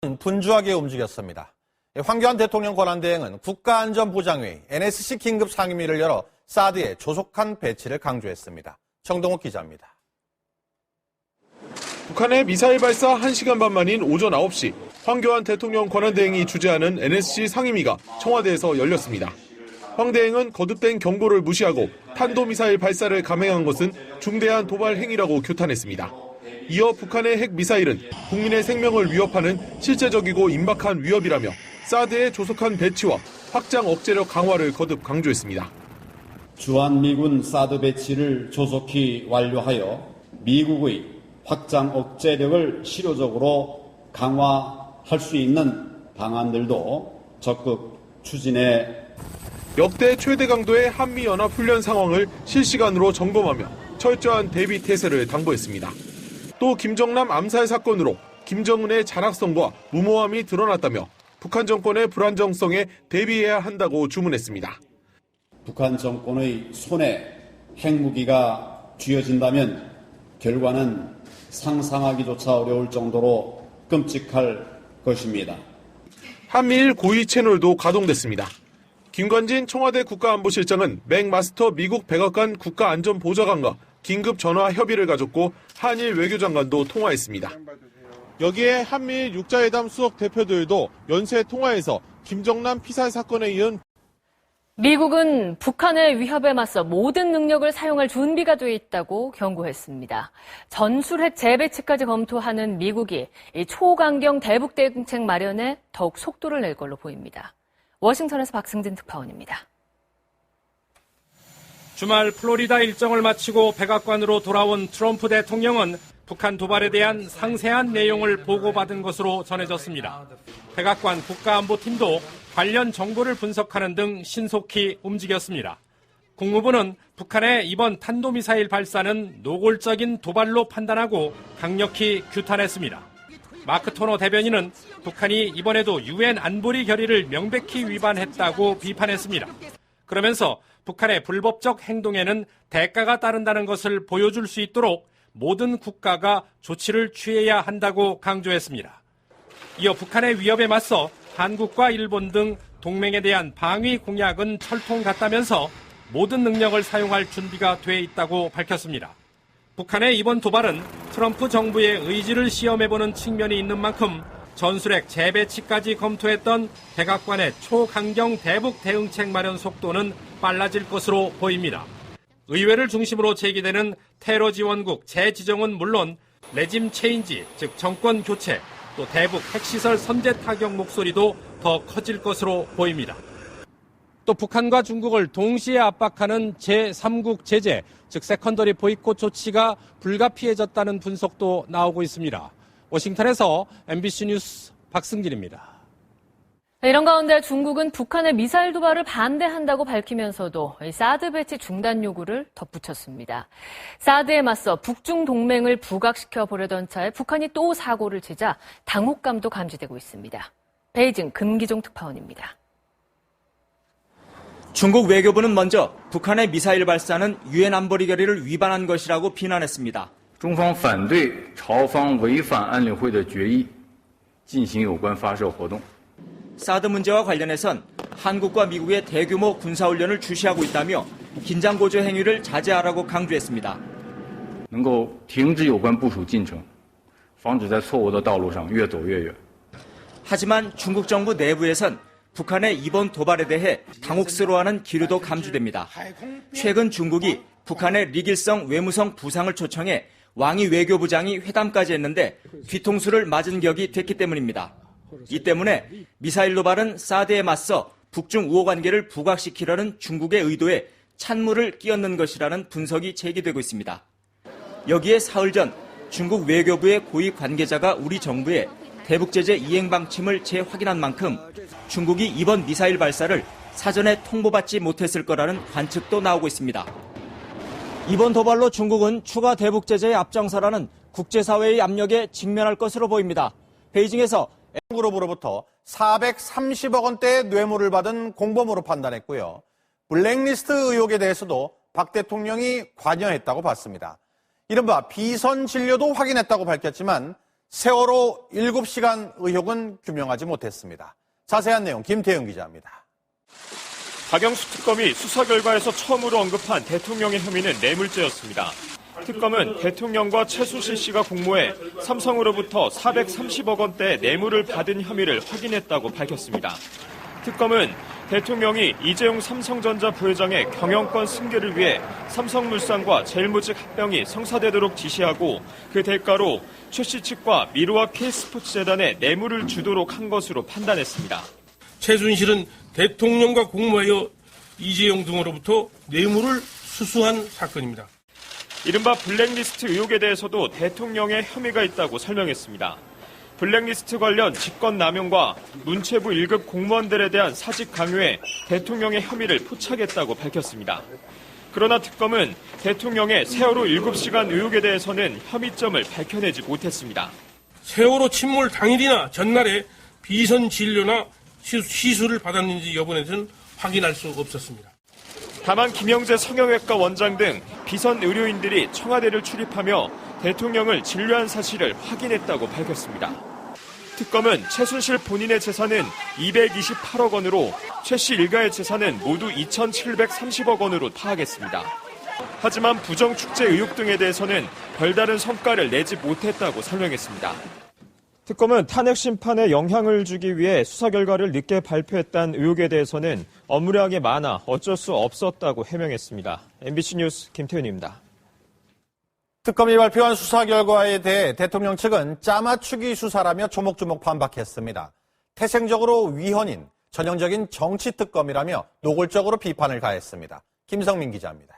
분주하게 움직였습니다. 황교안 대통령 권한대행은 국가안전보장회의 NSC 긴급 상임위를 열어 사드의 조속한 배치를 강조했습니다. 정동욱 기자입니다. 북한의 미사일 발사 1시간 반 만인 오전 9시 황교안 대통령 권한대행이 주재하는 NSC 상임위가 청와대에서 열렸습니다. 황 대행은 거듭된 경고를 무시하고 탄도미사일 발사를 감행한 것은 중대한 도발 행위라고 규탄했습니다. 이어 북한의 핵미사일은 국민의 생명을 위협하는 실제적이고 임박한 위협이라며 사드의 조속한 배치와 확장 억제력 강화를 거듭 강조했습니다. 주한미군 사드 배치를 조속히 완료하여 미국의 확장 억제력을 실효적으로 강화할 수 있는 방안들도 적극 추진해 역대 최대 강도의 한미연합훈련 상황을 실시간으로 점검하며 철저한 대비 태세를 당부했습니다. 또 김정남 암살 사건으로 김정은의 잔악성과 무모함이 드러났다며 북한 정권의 불안정성에 대비해야 한다고 주문했습니다. 북한 정권의 손에 핵무기가 쥐어진다면 결과는 상상하기조차 어려울 정도로 끔찍할 것입니다. 한미일 고위 채널도 가동됐습니다. 김관진 청와대 국가안보실장은 맥마스터 미국 백악관 국가안전보좌관과 긴급 전화 협의를 가졌고 한일 외교장관도 통화했습니다. 여기에 한미일 육자회담 수석 대표들도 연쇄 통화에서 김정남 피살 사건에 이은 미국은 북한의 위협에 맞서 모든 능력을 사용할 준비가 돼 있다고 경고했습니다. 전술핵 재배치까지 검토하는 미국이 이 초강경 대북 대응책 마련에 더욱 속도를 낼 걸로 보입니다. 워싱턴에서 박승진 특파원입니다. 주말 플로리다 일정을 마치고 백악관으로 돌아온 트럼프 대통령은 북한 도발에 대한 상세한 내용을 보고받은 것으로 전해졌습니다. 백악관 국가안보팀도 관련 정보를 분석하는 등 신속히 움직였습니다. 국무부는 북한의 이번 탄도미사일 발사는 노골적인 도발로 판단하고 강력히 규탄했습니다. 마크 토너 대변인은 북한이 이번에도 유엔 안보리 결의를 명백히 위반했다고 비판했습니다. 그러면서 북한의 불법적 행동에는 대가가 따른다는 것을 보여줄 수 있도록 모든 국가가 조치를 취해야 한다고 강조했습니다. 이어 북한의 위협에 맞서 한국과 일본 등 동맹에 대한 방위 공약은 철통 같다면서 모든 능력을 사용할 준비가 돼 있다고 밝혔습니다. 북한의 이번 도발은 트럼프 정부의 의지를 시험해보는 측면이 있는 만큼 전술핵 재배치까지 검토했던 백악관의 초강경 대북 대응책 마련 속도는 빨라질 것으로 보입니다. 의회를 중심으로 제기되는 테러 지원국 재지정은 물론 레짐 체인지, 즉 정권 교체, 또 대북 핵시설 선제 타격 목소리도 더 커질 것으로 보입니다. 또 북한과 중국을 동시에 압박하는 제3국 제재, 즉 세컨더리 보이콧 조치가 불가피해졌다는 분석도 나오고 있습니다. 워싱턴에서 MBC 뉴스 박승진입니다. 이런 가운데 중국은 북한의 미사일 도발을 반대한다고 밝히면서도 사드 배치 중단 요구를 덧붙였습니다. 사드에 맞서 북중 동맹을 부각시켜 보려던 차에 북한이 또 사고를 치자 당혹감도 감지되고 있습니다. 베이징 금기종 특파원입니다. 중국 외교부는 먼저 북한의 미사일 발사는 유엔 안보리 결의를 위반한 것이라고 비난했습니다. 中方反对朝方违反安理会的决议进行有关发射活动。 사드 문제와 관련해선 한국과 미국의 대규모 군사훈련을 주시하고 있다며 긴장 고조 행위를 자제하라고 강조했습니다. 能够停止有关部署进程，防止在错误的道路上越走越远。 하지만 중국 정부 내부에선 북한의 이번 도발에 대해 당혹스러워하는 기류도 감지됩니다. 최근 중국이 북한의 리길성 외무성 부상을 초청해 왕이 외교부장이 회담까지 했는데 뒤통수를 맞은 격이 됐기 때문입니다. 이 때문에 미사일 도발은 사드에 맞서 북중 우호 관계를 부각시키려는 중국의 의도에 찬물을 끼얹는 것이라는 분석이 제기되고 있습니다. 여기에 사흘 전 중국 외교부의 고위 관계자가 우리 정부에 대북제재 이행 방침을 재확인한 만큼 중국이 이번 미사일 발사를 사전에 통보받지 못했을 거라는 관측도 나오고 있습니다. 이번 도발로 중국은 추가 대북제재의 앞장서라는 국제사회의 압력에 직면할 것으로 보입니다. 베이징에서 그룹으로부터 430억 원대의 뇌물을 받은 공범으로 판단했고요. 블랙리스트 의혹에 대해서도 박 대통령이 관여했다고 봤습니다. 이른바 비선 진료도 확인했다고 밝혔지만 세월호 7시간 의혹은 규명하지 못했습니다. 자세한 내용 김태영 기자입니다. 박영수 특검이 수사 결과에서 처음으로 언급한 대통령의 혐의는 뇌물죄였습니다. 특검은 대통령과 최순실 씨가 공모해 삼성으로부터 430억 원대 뇌물을 받은 혐의를 확인했다고 밝혔습니다. 특검은 대통령이 이재용 삼성전자 부회장의 경영권 승계를 위해 삼성물산과 제일모직 합병이 성사되도록 지시하고 그 대가로 최 씨 측과 미르와 K스포츠재단에 뇌물을 주도록 한 것으로 판단했습니다. 최순실은 대통령과 공모하여 이재용 등으로부터 뇌물을 수수한 사건입니다. 이른바 블랙리스트 의혹에 대해서도 대통령의 혐의가 있다고 설명했습니다. 블랙리스트 관련 직권남용과 문체부 1급 공무원들에 대한 사직 강요에 대통령의 혐의를 포착했다고 밝혔습니다. 그러나 특검은 대통령의 세월호 7시간 의혹에 대해서는 혐의점을 밝혀내지 못했습니다. 세월호 침몰 당일이나 전날에 비선 진료나 시술을 받았는지 여부에 대해서는 확인할 수 없었습니다. 다만 김영재 성형외과 원장 등 비선 의료인들이 청와대를 출입하며 대통령을 진료한 사실을 확인했다고 밝혔습니다. 특검은 최순실 본인의 재산은 228억 원으로 최 씨 일가의 재산은 모두 2,730억 원으로 파악했습니다. 하지만 부정축제 의혹 등에 대해서는 별다른 성과를 내지 못했다고 설명했습니다. 특검은 탄핵 심판에 영향을 주기 위해 수사 결과를 늦게 발표했다는 의혹에 대해서는 업무량이 많아 어쩔 수 없었다고 해명했습니다. MBC 뉴스 김태윤입니다. 특검이 발표한 수사 결과에 대해 대통령 측은 짜맞추기 수사라며 조목조목 반박했습니다. 태생적으로 위헌인 전형적인 정치특검이라며 노골적으로 비판을 가했습니다. 김성민 기자입니다.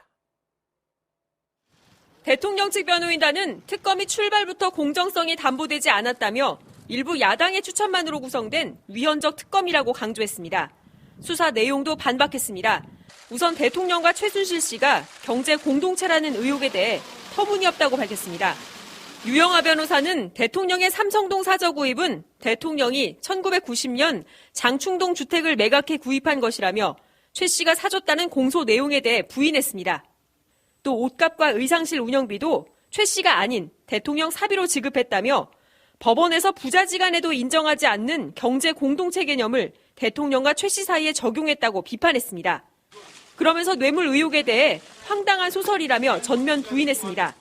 대통령 측 변호인단은 특검이 출발부터 공정성이 담보되지 않았다며 일부 야당의 추천만으로 구성된 위헌적 특검이라고 강조했습니다. 수사 내용도 반박했습니다. 우선 대통령과 최순실 씨가 경제 공동체라는 의혹에 대해 터무니없다고 밝혔습니다. 유영하 변호사는 대통령의 삼성동 사저 구입은 대통령이 1990년 장충동 주택을 매각해 구입한 것이라며 최 씨가 사줬다는 공소 내용에 대해 부인했습니다. 또 옷값과 의상실 운영비도 최 씨가 아닌 대통령 사비로 지급했다며 법원에서 부자지간에도 인정하지 않는 경제 공동체 개념을 대통령과 최 씨 사이에 적용했다고 비판했습니다. 그러면서 뇌물 의혹에 대해 황당한 소설이라며 전면 부인했습니다.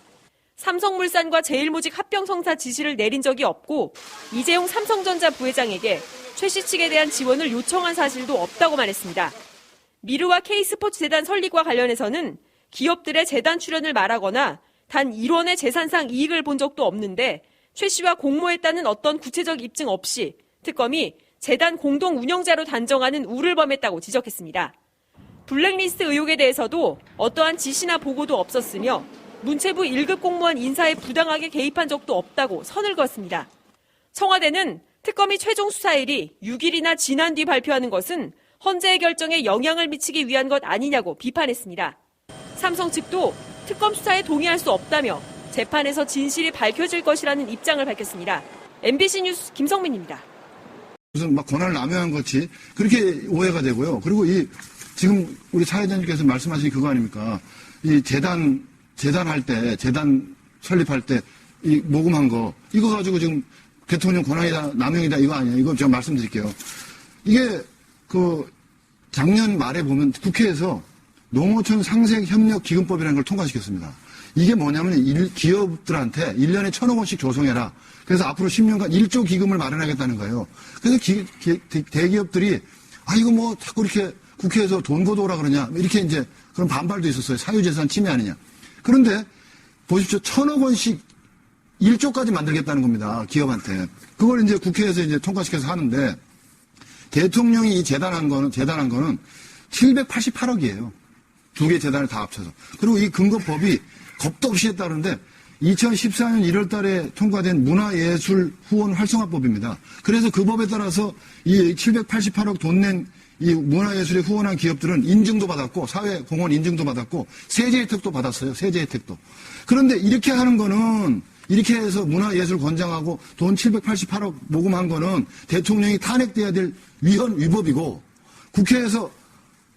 삼성물산과 제일모직 합병 성사 지시를 내린 적이 없고 이재용 삼성전자 부회장에게 최 씨 측에 대한 지원을 요청한 사실도 없다고 말했습니다. 미르와 K스포츠재단 설립과 관련해서는 기업들의 재단 출연을 말하거나 단 1원의 재산상 이익을 본 적도 없는데 최 씨와 공모했다는 어떤 구체적 입증 없이 특검이 재단 공동 운영자로 단정하는 우를 범했다고 지적했습니다. 블랙리스트 의혹에 대해서도 어떠한 지시나 보고도 없었으며 문체부 1급 공무원 인사에 부당하게 개입한 적도 없다고 선을 그었습니다. 청와대는 특검이 최종 수사일이 6일이나 지난 뒤 발표하는 것은 헌재의 결정에 영향을 미치기 위한 것 아니냐고 비판했습니다. 삼성 측도 특검 수사에 동의할 수 없다며 재판에서 진실이 밝혀질 것이라는 입장을 밝혔습니다. MBC 뉴스 김성민입니다. 무슨 막 권한을 남용한 것이 그렇게 오해가 되고요. 그리고 지금 우리 사회자님께서 말씀하신 그거 아닙니까? 이 재단 설립할 때 이 모금한 거 이거 가지고 지금 대통령 권한이다 남용이다 이거 아니에요. 이거 제가 말씀드릴게요. 이게 작년 말에 보면 국회에서 농어촌 상생협력기금법이라는 걸 통과시켰습니다. 이게 뭐냐면 기업들한테 1년에 1,000억 원씩 조성해라. 그래서 앞으로 10년간 1조 기금을 마련하겠다는 거예요. 그래서 대기업들이 이거 뭐 자꾸 이렇게 국회에서 돈 걷어오라 그러냐 이렇게 이제 그런 반발도 있었어요. 사유재산 침해 아니냐. 그런데 보십시오. 1,000억 원씩 1조까지 만들겠다는 겁니다. 기업한테. 그걸 이제 국회에서 이제 통과시켜서 하는데 대통령이 재단한 거는 788억이에요. 두 개 재단을 다 합쳐서. 그리고 이 근거법이 겁도 없이 했다는데 2014년 1월 달에 통과된 문화예술 후원 활성화법입니다. 그래서 그 법에 따라서 이 788억 돈 낸 이 문화예술에 후원한 기업들은 인증도 받았고 사회공헌 인증도 받았고 세제 혜택도 받았어요. 세제 혜택도. 그런데 이렇게 하는 거는 이렇게 해서 문화예술 권장하고 돈 788억 모금한 거는 대통령이 탄핵돼야 될 위헌 위법이고 국회에서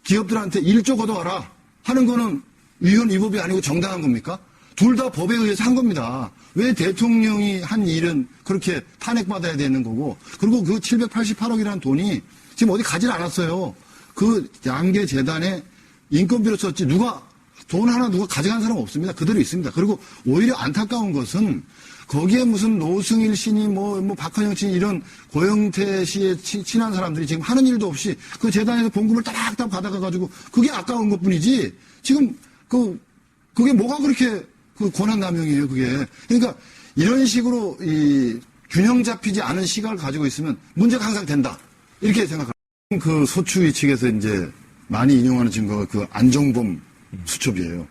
기업들한테 1조 걷어와라 하는 거는 위헌 위법이 아니고 정당한 겁니까? 둘 다 법에 의해서 한 겁니다. 왜 대통령이 한 일은 그렇게 탄핵받아야 되는 거고, 그리고 그 788억이라는 돈이 지금 어디 가질 않았어요. 그 양계 재단에 인건비로 썼지 돈 하나 누가 가져간 사람 없습니다. 그대로 있습니다. 그리고 오히려 안타까운 것은 거기에 무슨 노승일 씨니 뭐 박헌영 씨니 이런 고영태 씨의 친한 사람들이 지금 하는 일도 없이 그 재단에서 봉급을 따박따박 받아가가지고 그게 아까운 것 뿐이지 지금 그게 뭐가 그렇게 그 권한남용이에요, 그게. 그러니까 이런 식으로 이 균형 잡히지 않은 시각을 가지고 있으면 문제가 항상 된다. 이렇게 생각합니다. 그 소추위 측에서 이제 많이 인용하는 증거가 그 안종범 수첩이에요.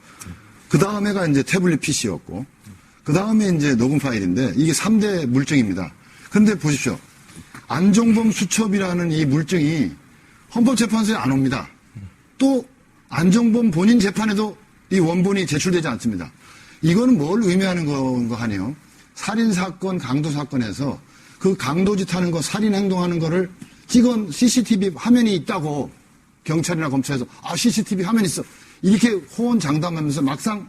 그 다음에가 이제 태블릿 PC였고, 그 다음에 이제 녹음 파일인데, 이게 3대 물증입니다. 그런데 보십시오. 안종범 수첩이라는 이 물증이 헌법재판소에 안 옵니다. 또, 안종범 본인 재판에도 이 원본이 제출되지 않습니다. 이거는 뭘 의미하는 건가 하네요. 살인사건, 강도사건에서 그 강도짓 하는 거, 살인행동하는 거를 찍은 CCTV 화면이 있다고 경찰이나 검찰에서 CCTV 화면 있어. 이렇게 호언장담하면서 막상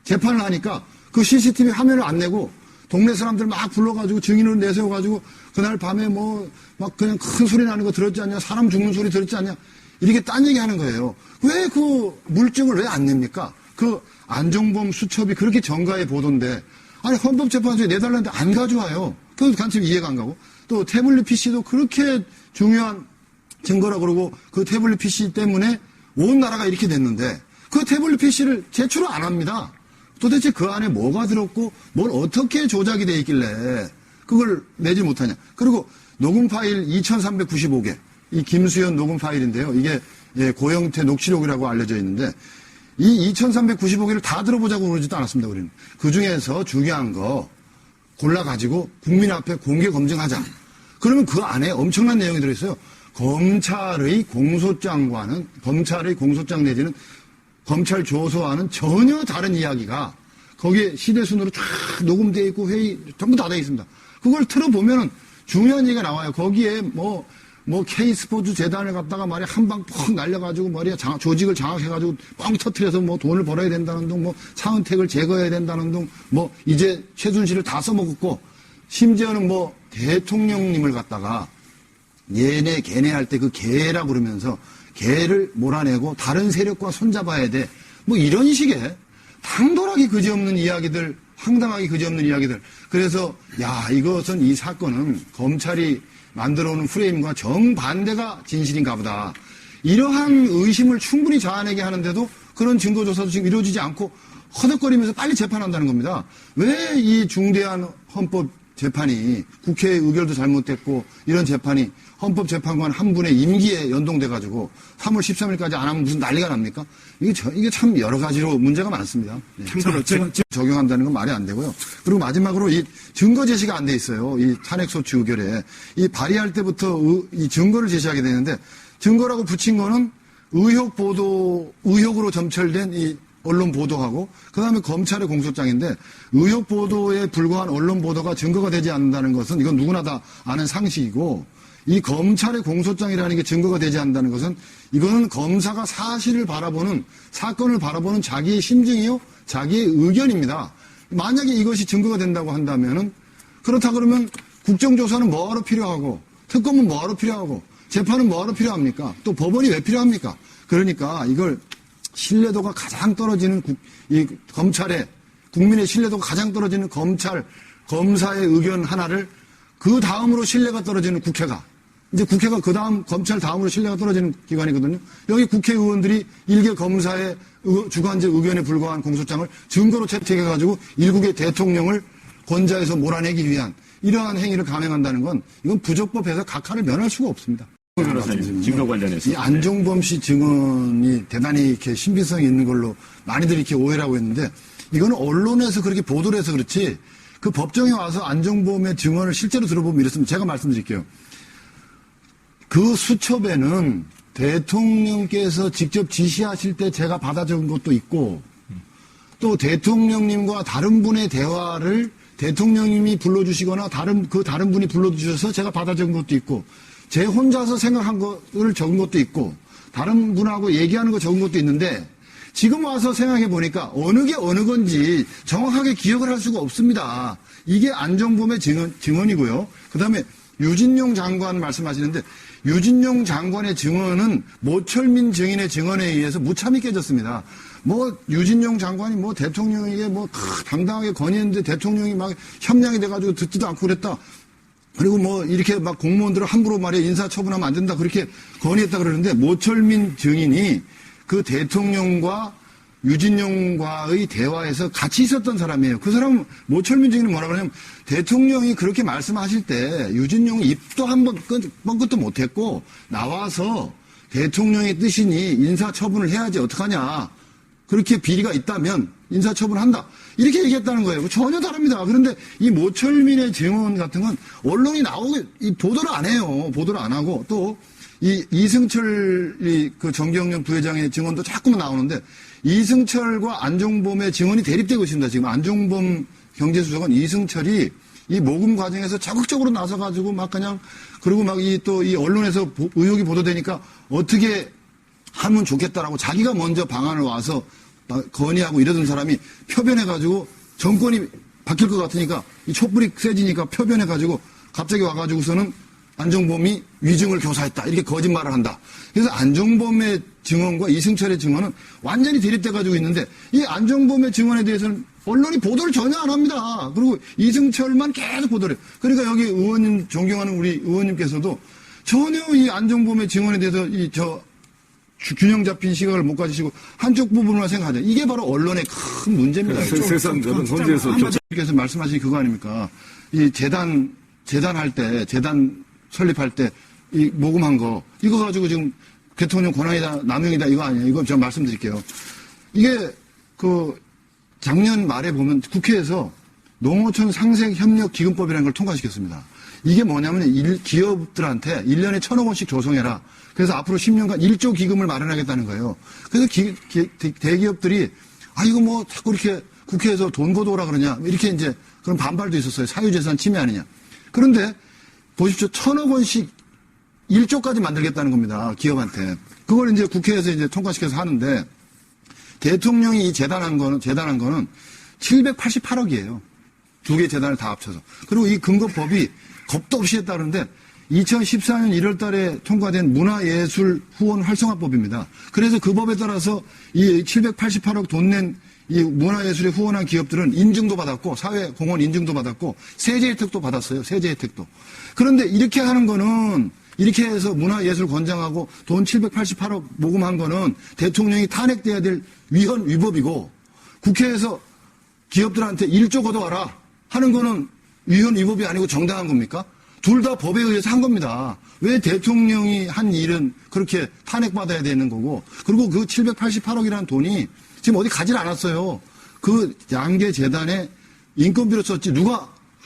재판을 하니까 그 CCTV 화면을 안 내고 동네 사람들 막 불러가지고 증인으로 내세워가지고 그날 밤에 막 그냥 큰 소리 나는 거 들었지 않냐, 사람 죽는 소리 들었지 않냐, 이렇게 딴 얘기 하는 거예요. 왜 그 물증을 왜 안 냅니까? 그 안종범 수첩이 그렇게 정가의 보도인데, 아니 헌법재판소에 내달라는데 안 가져와요. 그것도 간첩 이해가 안 가고. 또 태블릿 PC도 그렇게 중요한 증거라 그러고 그 태블릿 PC 때문에 온 나라가 이렇게 됐는데 그 태블릿 PC를 제출을 안 합니다. 도대체 그 안에 뭐가 들었고 뭘 어떻게 조작이 돼 있길래 그걸 내지 못하냐. 그리고 녹음 파일 2395개, 이 김수현 녹음 파일인데요. 이게 고영태 녹취록이라고 알려져 있는데 이 2395개를 다 들어보자고 그러지도 않았습니다. 우리는. 그중에서 중요한 거 골라가지고 국민 앞에 공개 검증하자. 그러면 그 안에 엄청난 내용이 들어있어요. 검찰의 공소장 내지는 검찰 조서와는 전혀 다른 이야기가 거기에 시대순으로 쫙 녹음되어 있고 회의 전부 다 되어 있습니다. 그걸 틀어보면은 중요한 얘기가 나와요. 거기에 K스포츠 재단을 갖다가 말이야 한 방 퍽 날려가지고 말이야 조직을 장악해가지고 뻥 터트려서 돈을 벌어야 된다는 둥, 차은택을 제거해야 된다는 둥, 이제 최순실을 다 써먹었고 심지어는 대통령님을 갖다가 얘네 걔네 할 때 그 걔라 그러면서 걔를 몰아내고 다른 세력과 손잡아야 돼. 이런 식의 당돌하게 그지없는 이야기들, 황당하게 그지없는 이야기들. 그래서 이것은 이 사건은 검찰이 만들어오는 프레임과 정반대가 진실인가 보다. 이러한 의심을 충분히 자아내게 하는데도 그런 증거조사도 지금 이루어지지 않고 허덕거리면서 빨리 재판한다는 겁니다. 왜 이 중대한 헌법 재판이 국회의 의결도 잘못됐고 이런 재판이 헌법재판관 한 분의 임기에 연동돼가지고 3월 13일까지 안 하면 무슨 난리가 납니까? 이게 참 여러 가지로 문제가 많습니다. 참고로 지금 적용한다는 건 말이 안 되고요. 그리고 마지막으로 이 증거 제시가 안 돼 있어요. 이 탄핵소추 의결에. 이 발의할 때부터 이 증거를 제시하게 되는데 증거라고 붙인 거는 의혹으로 점철된 이 언론 보도하고 그다음에 검찰의 공소장인데 의혹 보도에 불과한 언론 보도가 증거가 되지 않는다는 것은 이건 누구나 다 아는 상식이고 이 검찰의 공소장이라는 게 증거가 되지 않는다는 것은 이거는 검사가 사건을 바라보는 자기의 심증이요, 자기의 의견입니다. 만약에 이것이 증거가 된다고 한다면은 그렇다 그러면 국정조사는 뭐하러 필요하고 특검은 뭐하러 필요하고 재판은 뭐하러 필요합니까? 또 법원이 왜 필요합니까? 그러니까 이걸 신뢰도가 가장 떨어지는 국민의 신뢰도가 가장 떨어지는 검사의 의견 하나를 그 다음으로 신뢰가 떨어지는 국회가 검찰 다음으로 신뢰가 떨어지는 기관이거든요. 여기 국회의원들이 일개 검사의 주관적 의견에 불과한 공소장을 증거로 채택해가지고 일국의 대통령을 권좌에서 몰아내기 위한 이러한 행위를 감행한다는 건 이건 부적법해서 각하를 면할 수가 없습니다. 변호사님, 증거 관련해서. 이 안종범 씨 증언이 대단히 이렇게 신빙성이 있는 걸로 많이들 이렇게 오해를 하고 있는데 이거는 언론에서 그렇게 보도를 해서 그렇지 그 법정에 와서 안종범의 증언을 실제로 들어보면 이랬으면 제가 말씀드릴게요. 그 수첩에는 대통령께서 직접 지시하실 때 제가 받아 적은 것도 있고 또 대통령님과 다른 분의 대화를 대통령님이 불러주시거나 다른 분이 불러주셔서 제가 받아 적은 것도 있고 제 혼자서 생각한 것을 적은 것도 있고 다른 분하고 얘기하는 거 적은 것도 있는데 지금 와서 생각해 보니까 어느 게 어느 건지 정확하게 기억을 할 수가 없습니다. 이게 안종범의 증언이고요. 그다음에 유진용 장관 말씀하시는데 유진용 장관의 증언은 모철민 증인의 증언에 의해서 무참히 깨졌습니다. 유진용 장관이 대통령에게 당당하게 건의했는데 대통령이 막 협량이 돼가지고 듣지도 않고 그랬다. 그리고 이렇게 막 공무원들을 함부로 말해 인사처분하면 안 된다. 그렇게 건의했다 그러는데 모철민 증인이 그 대통령과 유진용과의 대화에서 같이 있었던 사람이에요. 그 사람 모철민 증인은 뭐라 그러냐면 대통령이 그렇게 말씀하실 때 유진용이 입도 한번 뻥끗도 못했고 나와서 대통령의 뜻이니 인사처분을 해야지 어떡하냐. 그렇게 비리가 있다면 인사처분한다. 이렇게 얘기했다는 거예요. 전혀 다릅니다. 그런데 이 모철민의 증언 같은 건 언론이 보도를 안 해요. 보도를 안 하고 또 이 이승철 그 정경련 부회장의 증언도 자꾸만 나오는데 이승철과 안종범의 증언이 대립되고 있습니다. 지금 안종범 경제수석은 이승철이 이 모금 과정에서 적극적으로 나서가지고 그리고 이 언론에서 의혹이 보도되니까 어떻게 하면 좋겠다라고 자기가 먼저 방안을 와서 건의하고 이러던 사람이 표변해가지고 정권이 바뀔 것 같으니까 이 촛불이 세지니까 표변해가지고 갑자기 와가지고서는 안종범이 위증을 교사했다. 이렇게 거짓말을 한다. 그래서 안종범의 증언과 이승철의 증언은 완전히 대립돼가지고 있는데 이 안종범의 증언에 대해서는 언론이 보도를 전혀 안 합니다. 그리고 이승철만 계속 보도를 해요. 그러니까 여기 의원님, 존경하는 우리 의원님께서도 전혀 이 안종범의 증언에 대해서 균형 잡힌 시각을 못 가지시고 한쪽 부분만 생각하죠. 이게 바로 언론의 큰 문제입니다. 세상 헌재에서 한마디께서 말씀하신 그거 아닙니까? 이 재단 설립할 때 이 모금한 거 이거 가지고 지금 대통령 권한이다 남용이다 이거 아니에요. 이거 제가 말씀드릴게요. 이게 작년 말에 보면 국회에서 농어촌 상생협력기금법이라는 걸 통과시켰습니다. 이게 뭐냐면 기업들한테 1년에 1,000억 원씩 조성해라. 그래서 앞으로 10년간 1조 기금을 마련하겠다는 거예요. 그래서 대기업들이 이거 자꾸 이렇게 국회에서 돈 걷어오라 그러냐 이렇게 이제 그런 반발도 있었어요. 사유재산 침해 아니냐. 그런데 보십시오. 1,000억 원씩 1조까지 만들겠다는 겁니다. 기업한테. 그걸 이제 국회에서 이제 통과시켜서 하는데 대통령이 재단한 거는 788억이에요. 두 개 재단을 다 합쳐서. 그리고 이 근거법이 겁도 없이 했다는데 2014년 1월 달에 통과된 문화예술 후원 활성화법입니다. 그래서 그 법에 따라서 이 788억 돈 낸 이 문화예술에 후원한 기업들은 인증도 받았고 사회공헌 인증도 받았고 세제 혜택도 받았어요. 세제 혜택도. 그런데 이렇게 하는 거는 이렇게 해서 문화예술 권장하고 돈 788억 모금한 거는 대통령이 탄핵돼야 될 위헌위법이고 국회에서 기업들한테 1조 걷어와라 하는 거는 위헌위법이 아니고 정당한 겁니까? 둘 다 법에 의해서 한 겁니다. 왜 대통령이 한 일은 그렇게 탄핵받아야 되는 거고 그리고 그 788억이라는 돈이 지금 어디 가질 않았어요. 그 양계 재단에 인건비로 썼지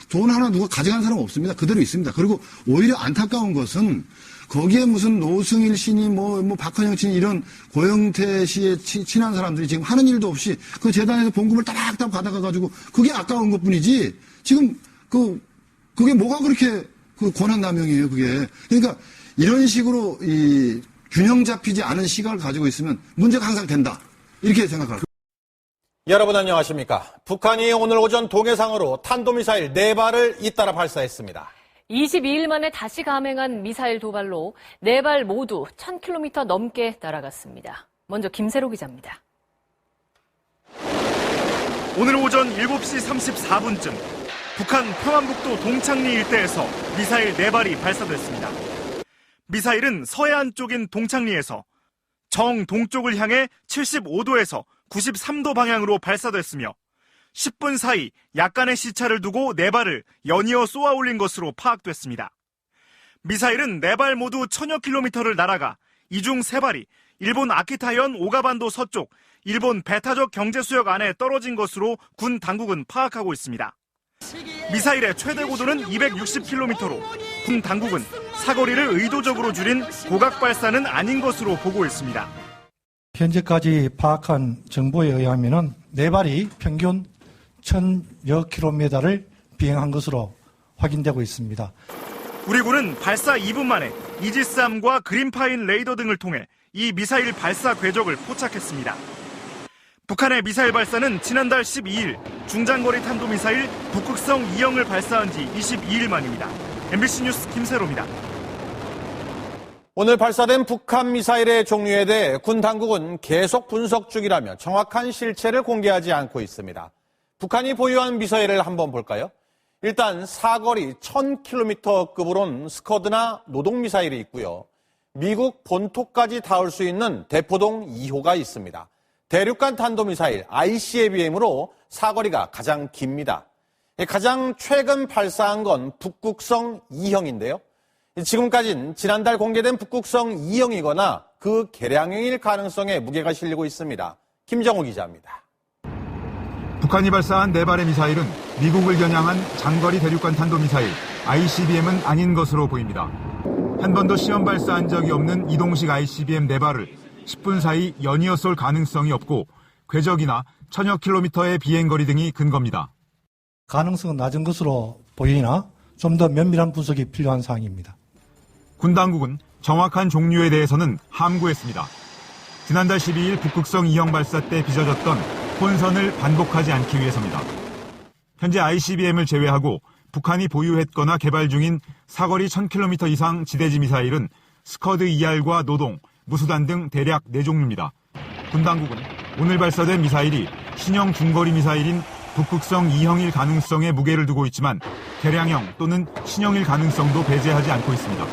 돈 하나 누가 가져간 사람 없습니다. 그대로 있습니다. 그리고 오히려 안타까운 것은 거기에 무슨 노승일 씨니 박헌영 씨니 이런 고영태 씨의 친한 사람들이 지금 하는 일도 없이 그 재단에서 봉급을 따박따박 받아가가지고 그게 아까운 것 뿐이지 지금 그게 뭐가 그렇게 권한 남용이에요, 그게. 그러니까 이런 식으로 이 균형 잡히지 않은 시각을 가지고 있으면 문제가 항상 된다. 이렇게 생각합니다. 여러분 안녕하십니까? 북한이 오늘 오전 동해상으로 탄도미사일 4발을 잇따라 발사했습니다. 22일 만에 다시 감행한 미사일 도발로 4발 모두 1,000km 넘게 날아갔습니다. 먼저 김세로 기자입니다. 오늘 오전 7시 34분쯤 북한 평안북도 동창리 일대에서 미사일 4발이 발사됐습니다. 미사일은 서해안 쪽인 동창리에서 정 동쪽을 향해 75도에서 93도 방향으로 발사됐으며 10분 사이 약간의 시차를 두고 4발을 연이어 쏘아 올린 것으로 파악됐습니다. 미사일은 4발 모두 1000여 킬로미터를 날아가 이 중 3발이 일본 아키타현 오가반도 서쪽 일본 배타적 경제수역 안에 떨어진 것으로 군 당국은 파악하고 있습니다. 미사일의 최대 고도는 260km로 군 당국은 사거리를 의도적으로 줄인 고각 발사는 아닌 것으로 보고 있습니다. 현재까지 파악한 정보에 의하면 4발이 평균 1000여 킬로미터를 비행한 것으로 확인되고 있습니다. 우리 군은 발사 2분 만에 이지스함과 그린파인 레이더 등을 통해 이 미사일 발사 궤적을 포착했습니다. 북한의 미사일 발사는 지난달 12일 중장거리 탄도미사일 북극성 2형을 발사한 지 22일 만입니다. MBC 뉴스 김세로입니다. 오늘 발사된 북한 미사일의 종류에 대해 군 당국은 계속 분석 중이라며 정확한 실체를 공개하지 않고 있습니다. 북한이 보유한 미사일을 한번 볼까요? 일단 사거리 1000km급으로는 스커드나 노동미사일이 있고요. 미국 본토까지 닿을 수 있는 대포동 2호가 있습니다. 대륙간 탄도미사일 ICBM으로 사거리가 가장 깁니다. 가장 최근 발사한 건 북극성 2형인데요. 지금까지는 지난달 공개된 북극성 2형이거나 그 개량형일 가능성에 무게가 실리고 있습니다. 김정우 기자입니다. 북한이 발사한 4발의 미사일은 미국을 겨냥한 장거리 대륙간 탄도미사일 ICBM은 아닌 것으로 보입니다. 한 번도 시험 발사한 적이 없는 이동식 ICBM 4발을 10분 사이 연이어 쏠 가능성이 없고 궤적이나 천여 킬로미터의 비행거리 등이 근거입니다. 가능성은 낮은 것으로 보이나 좀 더 면밀한 분석이 필요한 사항입니다. 군 당국은 정확한 종류에 대해서는 함구했습니다. 지난달 12일 북극성 2형 발사 때 빚어졌던 혼선을 반복하지 않기 위해서입니다. 현재 ICBM을 제외하고 북한이 보유했거나 개발 중인 사거리 1000km 이상 지대지 미사일은 스커드 ER과 노동, 무수단 등 대략 4종류입니다. 군 당국은 오늘 발사된 미사일이 신형 중거리 미사일인 북극성 2형일 가능성에 무게를 두고 있지만 개량형 또는 신형일 가능성도 배제하지 않고 있습니다.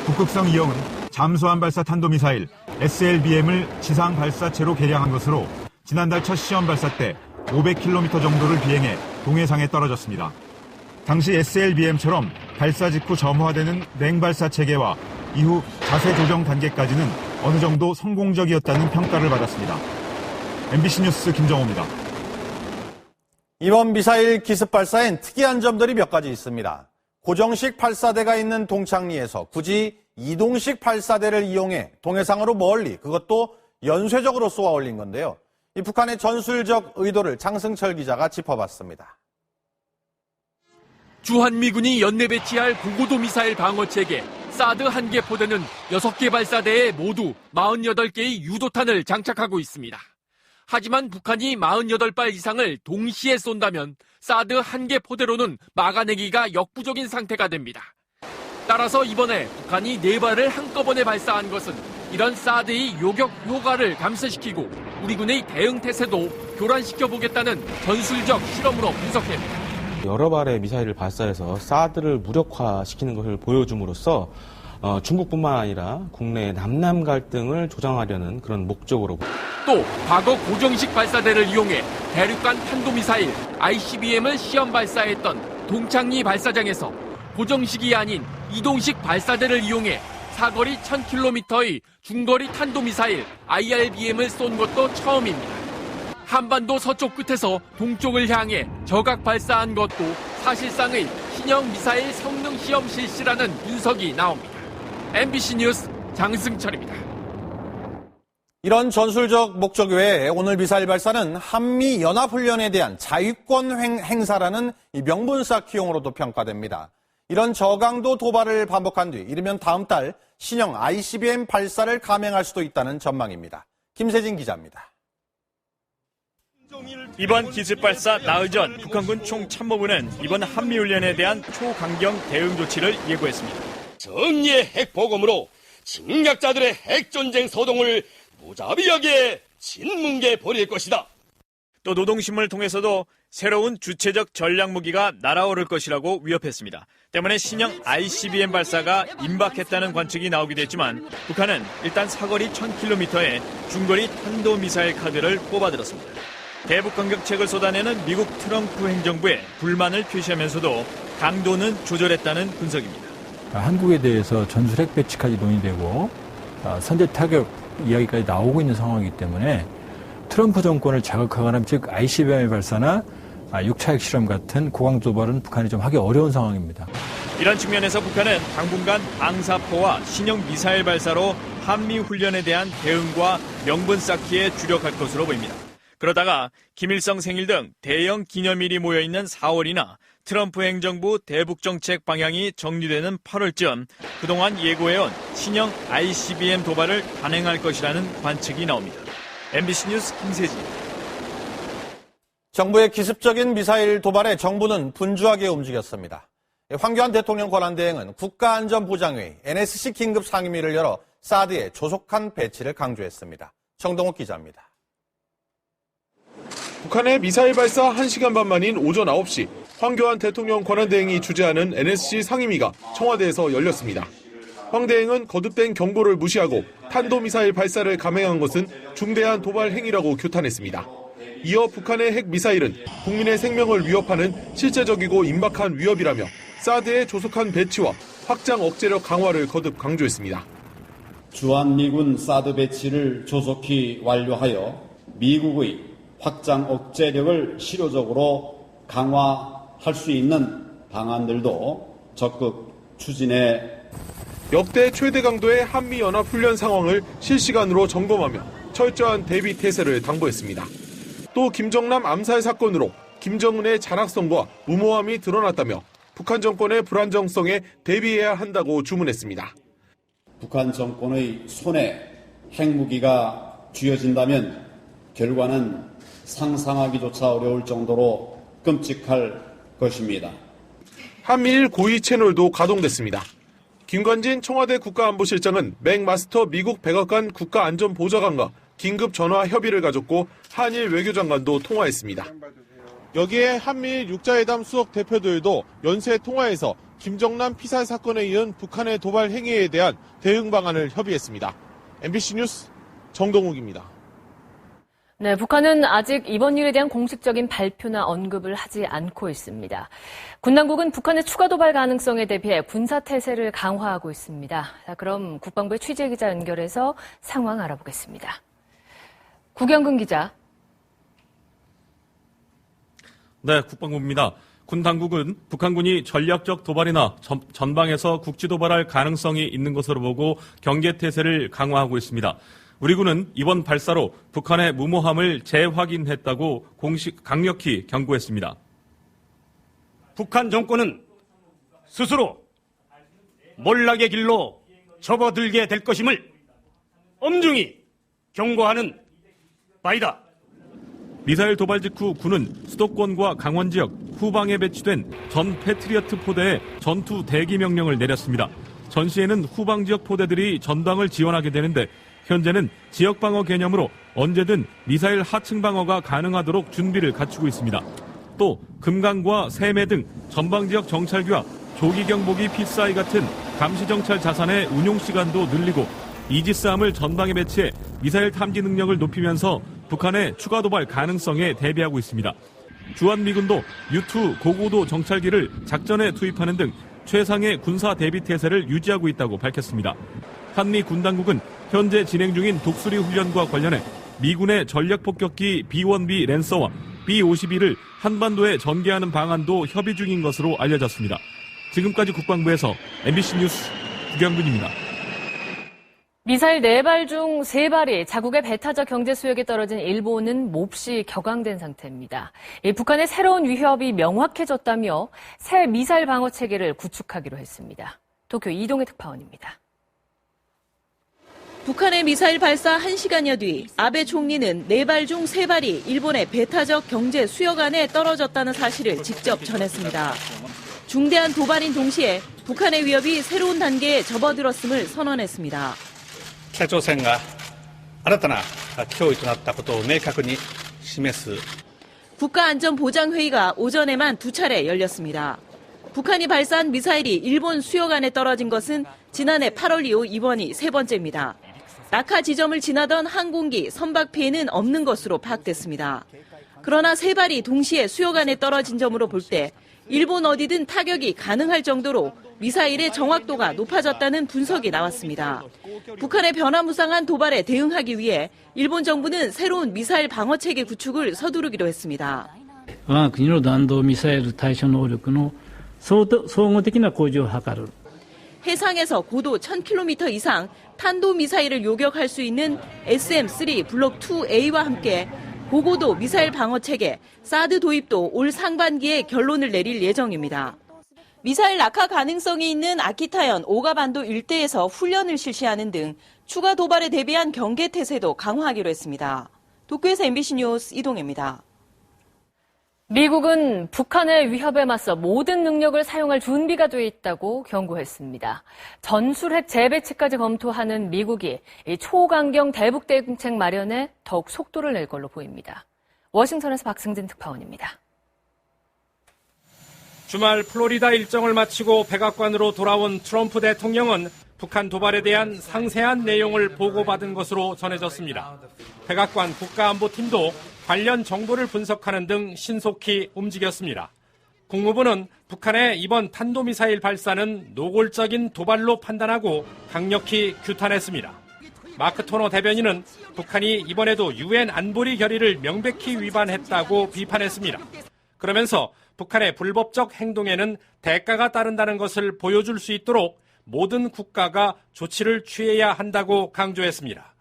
북극성 2형은 잠수함 발사 탄도미사일 SLBM을 지상 발사체로 개량한 것으로 지난달 첫 시험 발사 때 500km 정도를 비행해 동해상에 떨어졌습니다. 당시 SLBM처럼 발사 직후 점화되는 냉발사 체계와 이후 자세 조정 단계까지는 어느 정도 성공적이었다는 평가를 받았습니다. MBC 뉴스 김정호입니다. 이번 미사일 기습 발사엔 특이한 점들이 몇 가지 있습니다. 고정식 발사대가 있는 동창리에서 굳이 이동식 발사대를 이용해 동해상으로 멀리 그것도 연쇄적으로 쏘아 올린 건데요. 이 북한의 전술적 의도를 장승철 기자가 짚어봤습니다. 주한미군이 연내 배치할 고고도 미사일 방어체계 사드 1개 포대는 6개 발사대에 모두 48개의 유도탄을 장착하고 있습니다. 하지만 북한이 48발 이상을 동시에 쏜다면 사드 1개 포대로는 막아내기가 역부족인 상태가 됩니다. 따라서 이번에 북한이 4발을 한꺼번에 발사한 것은 이런 사드의 요격 효과를 감소시키고 우리 군의 대응 태세도 교란시켜보겠다는 전술적 실험으로 분석됩니다. 여러 발의 미사일을 발사해서 사드를 무력화시키는 것을 보여줌으로써 중국뿐만 아니라 국내 남남 갈등을 조장하려는 그런 목적으로. 또 과거 고정식 발사대를 이용해 대륙간 탄도미사일 ICBM을 시험 발사했던 동창리 발사장에서 고정식이 아닌 이동식 발사대를 이용해 사거리 1000km의 중거리 탄도미사일 IRBM을 쏜 것도 처음입니다. 한반도 서쪽 끝에서 동쪽을 향해 저각 발사한 것도 사실상의 신형 미사일 성능 시험 실시라는 분석이 나옵니다. MBC 뉴스 장승철입니다. 이런 전술적 목적 외에 오늘 미사일 발사는 한미연합훈련에 대한 자위권 행사라는 이 명분 쌓기용으로도 평가됩니다. 이런 저강도 도발을 반복한 뒤 이르면 다음 달 신형 ICBM 발사를 감행할 수도 있다는 전망입니다. 김세진 기자입니다. 이번 기습발사 나흘 전 북한군 총참모부는 이번 한미훈련에 대한 초강경 대응 조치를 예고했습니다. 정의의 핵보검으로 침략자들의 핵전쟁 서동을 무자비하게 진뭉개 버릴 것이다. 또 노동신문을 통해서도 새로운 주체적 전략무기가 날아오를 것이라고 위협했습니다. 때문에 신형 ICBM 발사가 임박했다는 관측이 나오기도 했지만 북한은 일단 사거리 1000km의 중거리 탄도미사일 카드를 뽑아들었습니다. 대북 공격책을 쏟아내는 미국 트럼프 행정부에 불만을 표시하면서도 강도는 조절했다는 분석입니다. 한국에 대해서 전술 핵 배치까지 논의되고 선제 타격 이야기까지 나오고 있는 상황이기 때문에 트럼프 정권을 자극하거나 즉 ICBM 발사나 6차 핵실험 같은 고강 도발은 북한이 좀 하기 어려운 상황입니다. 이런 측면에서 북한은 당분간 방사포와 신형 미사일 발사로 한미 훈련에 대한 대응과 명분 쌓기에 주력할 것으로 보입니다. 그러다가 김일성 생일 등 대형 기념일이 모여있는 4월이나 트럼프 행정부 대북정책 방향이 정리되는 8월쯤 그동안 예고해온 신형 ICBM 도발을 단행할 것이라는 관측이 나옵니다. MBC 뉴스 김세진입니다. 정부의 기습적인 미사일 도발에 정부는 분주하게 움직였습니다. 황교안 대통령 권한대행은 국가안전보장회의 NSC 긴급 상임위를 열어 사드의 조속한 배치를 강조했습니다. 정동욱 기자입니다. 북한의 미사일 발사 1시간 반 만인 오전 9시 황교안 대통령 권한대행이 주재하는 NSC 상임위가 청와대에서 열렸습니다. 황 대행은 거듭된 경고를 무시하고 탄도미사일 발사를 감행한 것은 중대한 도발 행위라고 규탄했습니다. 이어 북한의 핵미사일은 국민의 생명을 위협하는 실제적이고 임박한 위협이라며 사드의 조속한 배치와 확장 억제력 강화를 거듭 강조했습니다. 주한미군 사드 배치를 조속히 완료하여 미국의 확장 억제력을 실효적으로 강화할 수 있는 방안들도 적극 추진해 역대 최대 강도의 한미연합훈련 상황을 실시간으로 점검하며 철저한 대비 태세를 당부했습니다. 또 김정남 암살 사건으로 김정은의 잔악성과 무모함이 드러났다며 북한 정권의 불안정성에 대비해야 한다고 주문했습니다. 북한 정권의 손에 핵무기가 쥐어진다면 결과는 상상하기조차 어려울 정도로 끔찍할 것입니다. 한미일 고위 채널도 가동됐습니다. 김관진 청와대 국가안보실장은 맥마스터 미국 백악관 국가안전보좌관과 긴급 전화 협의를 가졌고 한일 외교장관도 통화했습니다. 여기에 한미일 육자회담 수석 대표들도 연쇄 통화에서 김정남 피살 사건에 이은 북한의 도발 행위에 대한 대응 방안을 협의했습니다. MBC 뉴스 정동욱입니다. 네, 북한은 아직 이번 일에 대한 공식적인 발표나 언급을 하지 않고 있습니다. 군 당국은 북한의 추가 도발 가능성에 대비해 군사 태세를 강화하고 있습니다. 자, 그럼 국방부의 취재기자 연결해서 상황 알아보겠습니다. 구경근 기자. 네, 국방부입니다. 군 당국은 북한군이 전략적 도발이나 전방에서 국지 도발할 가능성이 있는 것으로 보고 경계 태세를 강화하고 있습니다. 우리 군은 이번 발사로 북한의 무모함을 재확인했다고 강력히 경고했습니다. 북한 정권은 스스로 몰락의 길로 접어들게 될 것임을 엄중히 경고하는 바이다. 미사일 도발 직후 군은 수도권과 강원 지역 후방에 배치된 전 패트리어트 포대에 전투 대기 명령을 내렸습니다. 전시에는 후방 지역 포대들이 전방을 지원하게 되는데 현재는 지역 방어 개념으로 언제든 미사일 하층 방어가 가능하도록 준비를 갖추고 있습니다. 또 금강과 세매 등 전방 지역 정찰기와 조기 경보기 PSI 같은 감시 정찰 자산의 운용 시간도 늘리고 이지스함을 전방에 배치해 미사일 탐지 능력을 높이면서 북한의 추가 도발 가능성에 대비하고 있습니다. 주한미군도 U-2 고고도 정찰기를 작전에 투입하는 등 최상의 군사 대비 태세를 유지하고 있다고 밝혔습니다. 한미 군 당국은 현재 진행 중인 독수리 훈련과 관련해 미군의 전략폭격기 B-1B 랜서와 B-52를 한반도에 전개하는 방안도 협의 중인 것으로 알려졌습니다. 지금까지 국방부에서 MBC 뉴스 구경근입니다. 미사일 4발 중 3발이 자국의 배타적 경제 수역에 떨어진 일본은 몹시 격앙된 상태입니다. 북한의 새로운 위협이 명확해졌다며 새 미사일 방어 체계를 구축하기로 했습니다. 도쿄 이동의 특파원입니다. 북한의 미사일 발사 1시간여 뒤 아베 총리는 4발 중 3발이 일본의 배타적 경제 수역 안에 떨어졌다는 사실을 직접 전했습니다. 중대한 도발인 동시에 북한의 위협이 새로운 단계에 접어들었음을 선언했습니다. 北朝鮮が新たな脅威となったことを明確に示す 국가안전보장회의가 오전에만 2차례 열렸습니다. 북한이 발사한 미사일이 일본 수역 안에 떨어진 것은 지난해 8월 이후 이번이 3번째입니다. 낙하 지점을 지나던 항공기 선박 피해는 없는 것으로 파악됐습니다. 그러나 3발이 동시에 수역 안에 떨어진 점으로 볼 때 일본 어디든 타격이 가능할 정도로 미사일의 정확도가 높아졌다는 분석이 나왔습니다. 북한의 변화무쌍한 도발에 대응하기 위해 일본 정부는 새로운 미사일 방어 체계 구축을 서두르기로 했습니다. 我が国の弾道ミサイル対処能力の総合的な向上を図る 해상에서 고도 1000km 이상 탄도미사일을 요격할 수 있는 SM-3 블록 2A와 함께 고고도 미사일 방어 체계 사드 도입도 올 상반기에 결론을 내릴 예정입니다. 미사일 낙하 가능성이 있는 아키타현 오가반도 일대에서 훈련을 실시하는 등 추가 도발에 대비한 경계 태세도 강화하기로 했습니다. 도쿄에서 MBC 뉴스 이동혜입니다. 미국은 북한의 위협에 맞서 모든 능력을 사용할 준비가 돼 있다고 경고했습니다. 전술핵 재배치까지 검토하는 미국이 이 초강경 대북 대응책 마련에 더욱 속도를 낼 걸로 보입니다. 워싱턴에서 박승진 특파원입니다. 주말 플로리다 일정을 마치고 백악관으로 돌아온 트럼프 대통령은 북한 도발에 대한 상세한 내용을 보고받은 것으로 전해졌습니다. 백악관 국가안보팀도 관련 정보를 분석하는 등 신속히 움직였습니다. 국무부는 북한의 이번 탄도미사일 발사는 노골적인 도발로 판단하고 강력히 규탄했습니다. 마크 토너 대변인은 북한이 이번에도 유엔 안보리 결의를 명백히 위반했다고 비판했습니다. 그러면서 북한의 불법적 행동에는 대가가 따른다는 것을 보여줄 수 있도록 모든 국가가 조치를 취해야 한다고 강조했습니다.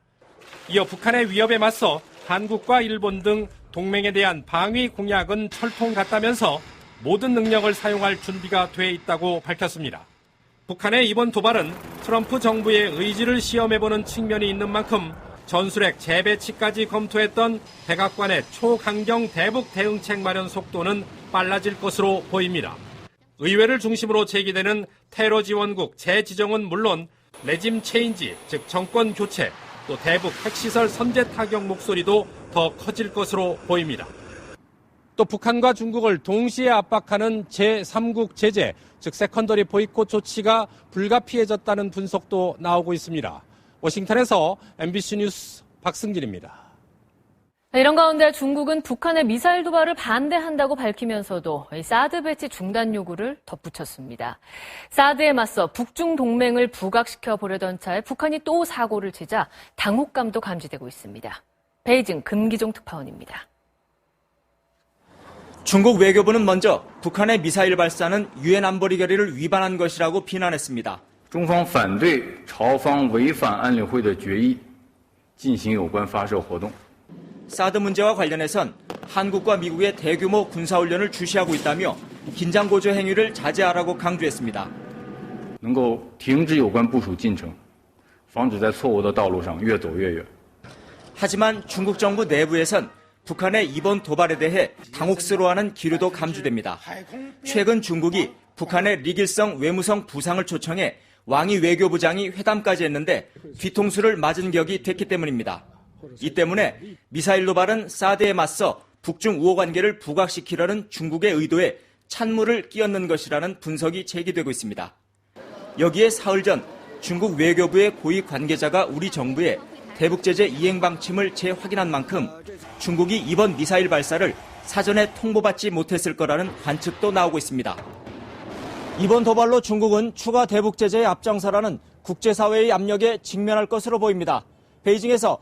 이어 북한의 위협에 맞서 한국과 일본 등 동맹에 대한 방위 공약은 철통 같다면서 모든 능력을 사용할 준비가 돼 있다고 밝혔습니다. 북한의 이번 도발은 트럼프 정부의 의지를 시험해보는 측면이 있는 만큼 전술핵 재배치까지 검토했던 백악관의 초강경 대북 대응책 마련 속도는 빨라질 것으로 보입니다. 의회를 중심으로 제기되는 테러 지원국 재지정은 물론 레짐 체인지, 즉 정권 교체, 또 대북 핵시설 선제 타격 목소리도 더 커질 것으로 보입니다. 또 북한과 중국을 동시에 압박하는 제3국 제재, 즉 세컨더리 보이콧 조치가 불가피해졌다는 분석도 나오고 있습니다. 워싱턴에서 MBC 뉴스 박승진입니다. 이런 가운데 중국은 북한의 미사일 도발을 반대한다고 밝히면서도 사드 배치 중단 요구를 덧붙였습니다. 사드에 맞서 북중 동맹을 부각시켜 보려던 차에 북한이 또 사고를 치자 당혹감도 감지되고 있습니다. 베이징 금기종 특파원입니다. 중국 외교부는 먼저 북한의 미사일 발사는 유엔 안보리 결의를 위반한 것이라고 비난했습니다. 中方反对朝方违反安理会的决议进行有关发射活动。 사드 문제와 관련해선 한국과 미국의 대규모 군사훈련을 주시하고 있다며 긴장 고조 행위를 자제하라고 강조했습니다. 能够停止有关部署进程，防止在错误的道路上越走越远。 하지만 중국 정부 내부에선 북한의 이번 도발에 대해 당혹스러워하는 기류도 감지됩니다. 최근 중국이 북한의 리길성 외무성 부상을 초청해 왕이 외교부장이 회담까지 했는데 뒤통수를 맞은 격이 됐기 때문입니다. 이 때문에 미사일 도발은 사드에 맞서 북중 우호 관계를 부각시키려는 중국의 의도에 찬물을 끼얹는 것이라는 분석이 제기되고 있습니다. 여기에 사흘 전 중국 외교부의 고위 관계자가 우리 정부에 대북제재 이행 방침을 재확인한 만큼 중국이 이번 미사일 발사를 사전에 통보받지 못했을 거라는 관측도 나오고 있습니다. 이번 도발로 중국은 추가 대북제재의 앞장서라는 국제사회의 압력에 직면할 것으로 보입니다. 베이징에서